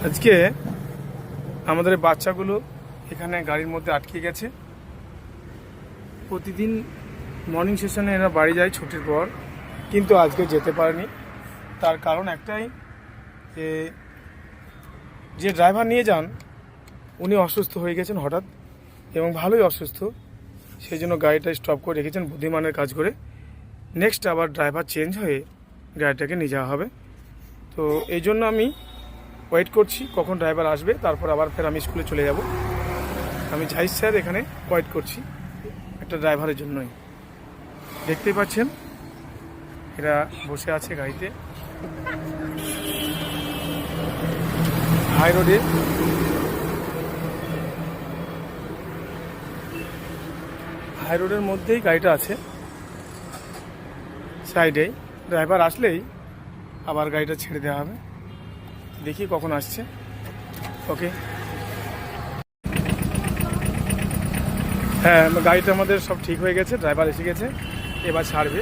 আজকে আমাদের বাচ্চাগুলো এখানে গাড়ির মধ্যে আটকে গেছে। প্রতিদিন মর্নিং সেশনে এরা বাড়ি যায় ছুটির পর, কিন্তু আজকে যেতে পারেনি। তার কারণ একটাই, যে ড্রাইভার নিয়ে যান উনি অসুস্থ হয়ে গেছেন হঠাৎ, এবং ভালোই অসুস্থ। সেই জন্য গাড়িটা স্টপ করে রেখেছেন বুদ্ধিমানের কাজ করে। নেক্সট আবার ড্রাইভার চেঞ্জ হয়ে গাড়িটাকে নিয়ে যাওয়া হবে। তো এই জন্য আমি ওয়েট করছি কখন ড্রাইভার আসবে, তারপর আবার ফের আমি স্কুলে চলে যাব। আমি জাহিদ স্যার এখানে ওয়েট করছি একটা ড্রাইভারের জন্যই। দেখতেই পাচ্ছেন এরা বসে আছে গাড়িতে হাই রোডে। হাই রোডের মধ্যেই গাড়িটা আছে, সাইডেই। ড্রাইভার আসলেই আবার গাড়িটা ছেড়ে দেওয়া হবে। দেখি কখন আসছে। ওকে, হ্যাঁ, গাড়িটা আমাদের সব ঠিক হয়ে গেছে, ড্রাইভার এসে গেছে, এবার ছাড়বে।